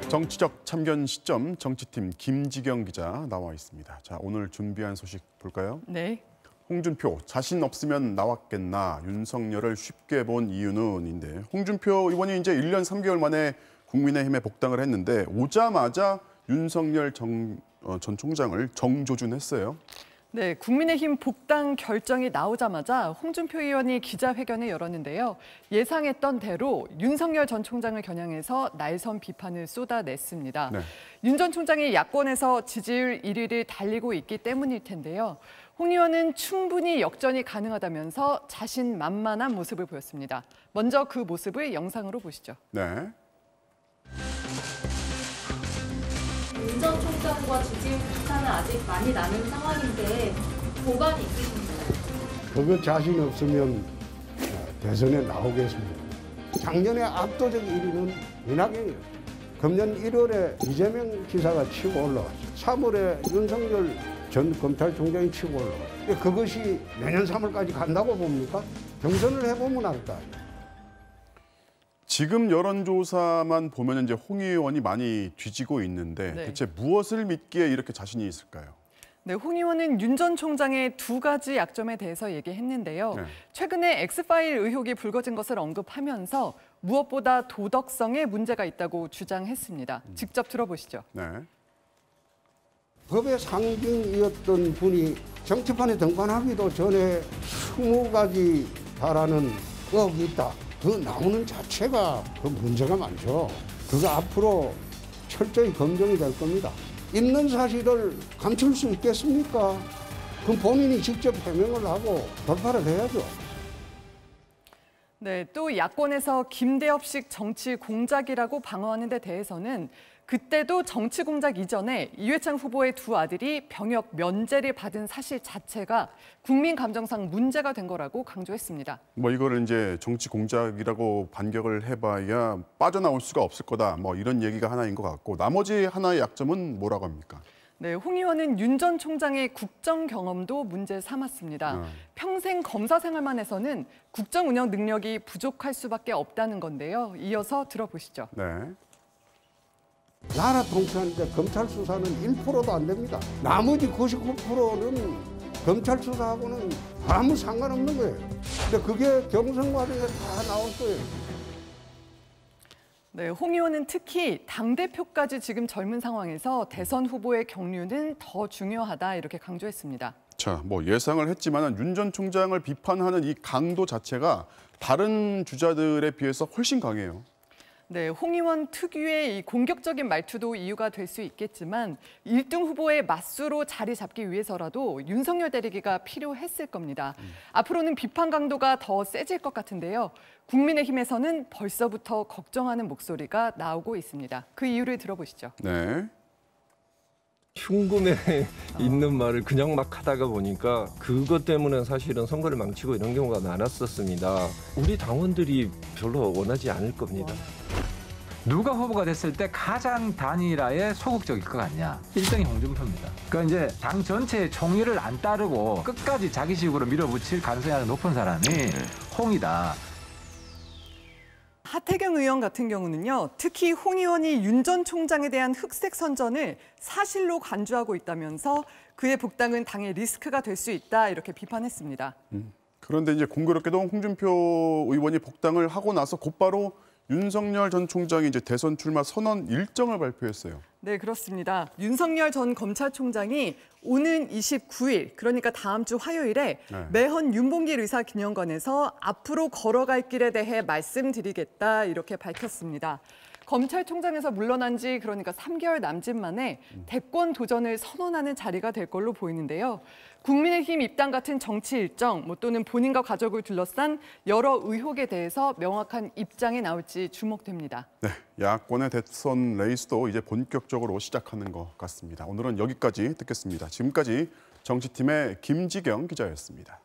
정치적 참견 시점 정치팀 김지경 기자 나와 있습니다. 자, 오늘 준비한 소식 볼까요? 네. 홍준표 자신 없으면 나왔겠나 윤석열을 쉽게 본 이유는인데 홍준표 의원이 이제 1년 3개월 만에 국민의힘에 복당을 했는데 오자마자 윤석열 전 총장을 정조준했어요. 네, 국민의힘 복당 결정이 나오자마자 홍준표 의원이 기자회견을 열었는데요. 예상했던 대로 윤석열 전 총장을 겨냥해서 날선 비판을 쏟아냈습니다. 네. 윤 전 총장이 야권에서 지지율 1위를 달리고 있기 때문일 텐데요. 홍 의원은 충분히 역전이 가능하다면서 자신만만한 모습을 보였습니다. 먼저 그 모습을 영상으로 보시죠. 네. 윤 전 총장과 지지율 격차는 아직 많이 나는 상황인데 보관이 있으신가요? 그거 자신 없으면 대선에 나오겠습니다. 작년에 압도적 1위는 이낙연이에요. 금년 1월에 이재명 지사가 치고 올라왔어요. 3월에 윤석열 전 검찰총장이 치고 올라왔어요. 그것이 내년 3월까지 간다고 봅니까? 경선을 해보면 알 거 아니에요. 지금 여론조사만 보면 이제 홍 의원이 많이 뒤지고 있는데 네. 대체 무엇을 믿기에 이렇게 자신이 있을까요? 네, 홍 의원은 윤 전 총장의 두 가지 약점에 대해서 얘기했는데요. 네. 최근에 엑스파일 의혹이 불거진 것을 언급하면서 무엇보다 도덕성에 문제가 있다고 주장했습니다. 직접 들어보시죠. 네. 법의 상징이었던 분이 정치판에 등판하기도 전에 20가지 달하는 의혹이 있다. 그 나오는 자체가 그 문제가 많죠. 그거 앞으로 철저히 검증이 될 겁니다. 있는 사실을 감출 수 있겠습니까? 그럼 본인이 직접 해명을 하고 돌파를 해야죠. 네, 또 야권에서 김대엽식 정치 공작이라고 방어하는 데 대해서는 그때도 정치 공작 이전에 이회창 후보의 두 아들이 병역 면제를 받은 사실 자체가 국민 감정상 문제가 된 거라고 강조했습니다. 뭐 이거를 이제 정치 공작이라고 반격을 해봐야 빠져나올 수가 없을 거다. 뭐 이런 얘기가 하나인 것 같고 나머지 하나의 약점은 뭐라고 합니까? 네, 홍 의원은 윤 전 총장의 국정 경험도 문제 삼았습니다. 평생 검사 생활만 해서는 국정 운영 능력이 부족할 수밖에 없다는 건데요. 이어서 들어보시죠. 네. 나라 통치하는데 검찰 수사는 1%도 안 됩니다. 나머지 99%는 검찰 수사하고는 아무 상관없는 거예요. 근데 그게 경선 과정에 다 나올 거예요. 네, 홍 의원은 특히 당대표까지 지금 젊은 상황에서 대선 후보의 경륜은 더 중요하다 이렇게 강조했습니다. 자, 뭐 예상을 했지만 윤 전 총장을 비판하는 이 강도 자체가 다른 주자들에 비해서 훨씬 강해요. 네, 홍 의원 특유의 이 공격적인 말투도 이유가 될 수 있겠지만 1등 후보의 맞수로 자리 잡기 위해서라도 윤석열 대리기가 필요했을 겁니다. 앞으로는 비판 강도가 더 세질 것 같은데요. 국민의힘에서는 벌써부터 걱정하는 목소리가 나오고 있습니다. 그 이유를 들어보시죠. 네. 흉금에 있는 말을 그냥 막 하다가 보니까 그것 때문에 사실은 선거를 망치고 이런 경우가 많았었습니다. 우리 당원들이 별로 원하지 않을 겁니다. 누가 후보가 됐을 때 가장 단일화에 소극적일 것 같냐? 1등이 홍준표입니다. 그러니까 이제 당 전체의 총의를 안 따르고 끝까지 자기식으로 밀어붙일 가능성이 아주 높은 사람이 홍이다. 하태경 의원 같은 경우는요. 특히 홍 의원이 윤 전 총장에 대한 흑색 선전을 사실로 간주하고 있다면서 그의 복당은 당의 리스크가 될 수 있다 이렇게 비판했습니다. 그런데 이제 공교롭게도 홍준표 의원이 복당을 하고 나서 곧바로 윤석열 전 총장이 이제 대선 출마 선언 일정을 발표했어요. 네, 그렇습니다. 윤석열 전 검찰총장이 오는 29일, 그러니까 다음 주 화요일에 매헌 윤봉길 의사 기념관에서 앞으로 걸어갈 길에 대해 말씀드리겠다 이렇게 밝혔습니다. 검찰총장에서 물러난 지 그러니까 3개월 남짓 만에 대권 도전을 선언하는 자리가 될 걸로 보이는데요. 국민의힘 입당 같은 정치 일정 또는 본인과 가족을 둘러싼 여러 의혹에 대해서 명확한 입장이 나올지 주목됩니다. 네, 야권의 대선 레이스도 이제 본격적으로 시작하는 것 같습니다. 오늘은 여기까지 듣겠습니다. 지금까지 정치팀의 김지경 기자였습니다.